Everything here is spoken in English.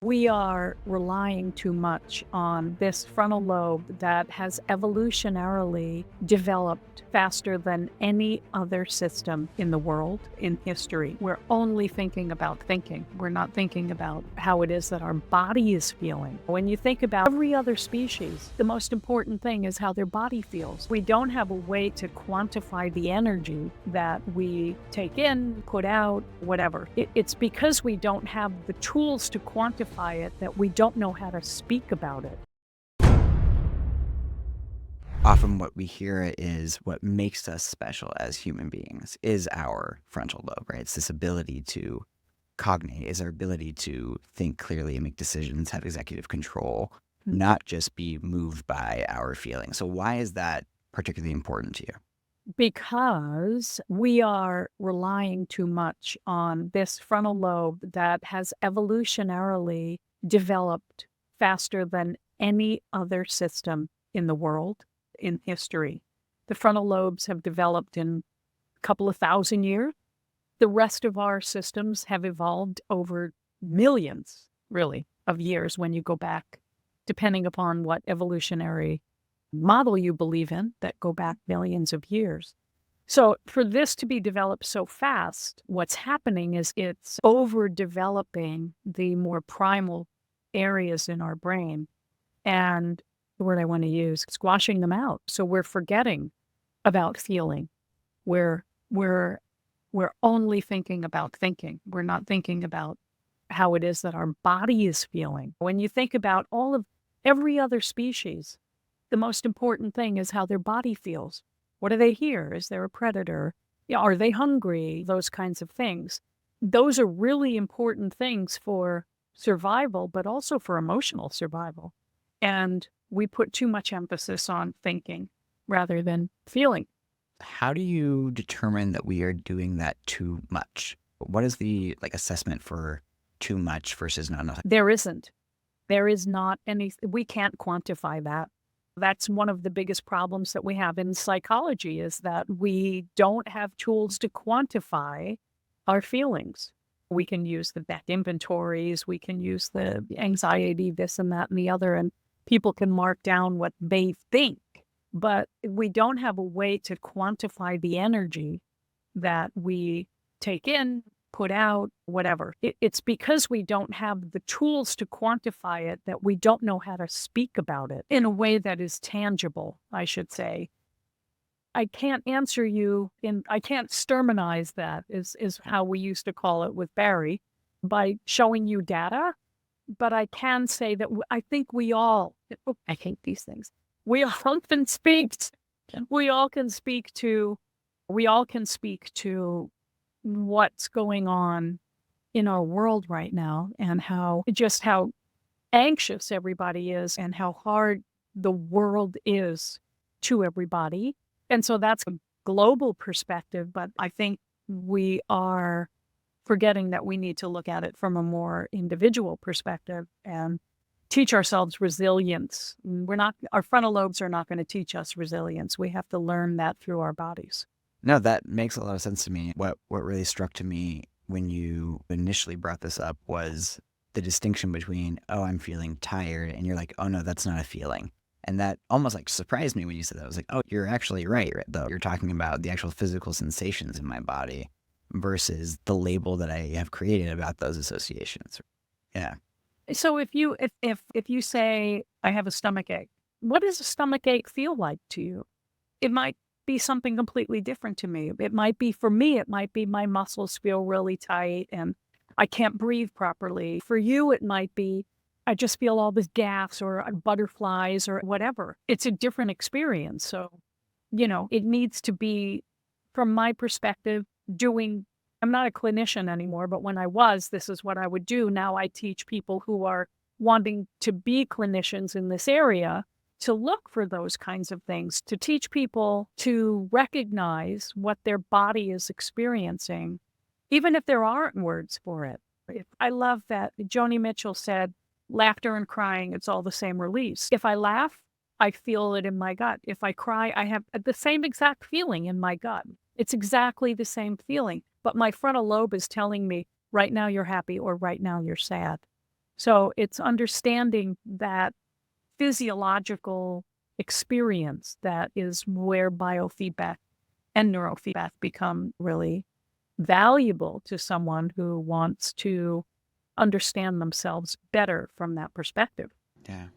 We are relying too much on this frontal lobe that has evolutionarily developed faster than any other system in the world in history. We're only thinking about thinking. We're not thinking about how it is that our body is feeling. When you think about every other species, the most important thing is how their body feels. We don't have a way to quantify the energy that we take in, put out, whatever. It's because we don't have the tools to quantify it that we don't know how to speak about it. Often what we hear is what makes us special as human beings is our frontal lobe, right? It's this ability to cognate, is our ability to think clearly and make decisions, have executive control, not just be moved by our feelings. So why is that particularly important to you? Because we are relying too much on this frontal lobe that has evolutionarily developed faster than any other system in the world in history. The frontal lobes have developed in a couple of thousand years. The rest of our systems have evolved over millions, really, of years when you go back, depending upon what evolutionary model you believe in, that go back millions of years. So for this to be developed so fast, what's happening is it's overdeveloping the more primal areas in our brain. And the word I want to use, squashing them out. So we're forgetting about feeling. We're we're only thinking about thinking. We're not thinking about how it is that our body is feeling. When you think about every other species, the most important thing is how their body feels. What do they hear? Is there a predator? Yeah, are they hungry? Those kinds of things. Those are really important things for survival, but also for emotional survival. And we put too much emphasis on thinking rather than feeling. How do you determine that we are doing that too much? What is the assessment for too much versus not enough? There isn't. There is not any, we can't quantify that. That's one of the biggest problems that we have in psychology is that we don't have tools to quantify our feelings. We can use the back inventories, we can use the anxiety, this and that and the other, and people can mark down what they think. But we don't have a way to quantify the energy that we take in, put out, whatever. It's because we don't have the tools to quantify it that we don't know how to speak about it in a way that is tangible, I should say. I can't answer you I can't sterminize that is how we used to call it with Barry by showing you data, but I can say that I think we all, I hate these things. We all can speak, we all can speak to, we all can speak to what's going on in our world right now and how anxious everybody is and how hard the world is to everybody. And so that's a global perspective, but I think we are forgetting that we need to look at it from a more individual perspective and teach ourselves resilience. Our frontal lobes are not going to teach us resilience. We have to learn that through our bodies. No, that makes a lot of sense to me. What really struck to me when you initially brought this up was the distinction between, oh, I'm feeling tired, and you're like, oh no, that's not a feeling. And that almost surprised me when you said that. I was like, oh, you're actually right, though. You're talking about the actual physical sensations in my body versus the label that I have created about those associations. Yeah. So if you say I have a stomach ache, what does a stomach ache feel like to you? It might be something completely different to me. It might be, for me, it might be my muscles feel really tight and I can't breathe properly. For you, it might be I just feel all this gas or butterflies or whatever. It's a different experience. So, it needs to be, from my perspective, I'm not a clinician anymore, but when I was, this is what I would do. Now I teach people who are wanting to be clinicians in this area to look for those kinds of things, to teach people to recognize what their body is experiencing, even if there aren't words for it. I love that Joni Mitchell said, laughter and crying, it's all the same release. If I laugh, I feel it in my gut. If I cry, I have the same exact feeling in my gut. It's exactly the same feeling. But my frontal lobe is telling me, right now you're happy or right now you're sad. So it's understanding that physiological experience that is where biofeedback and neurofeedback become really valuable to someone who wants to understand themselves better from that perspective. Yeah.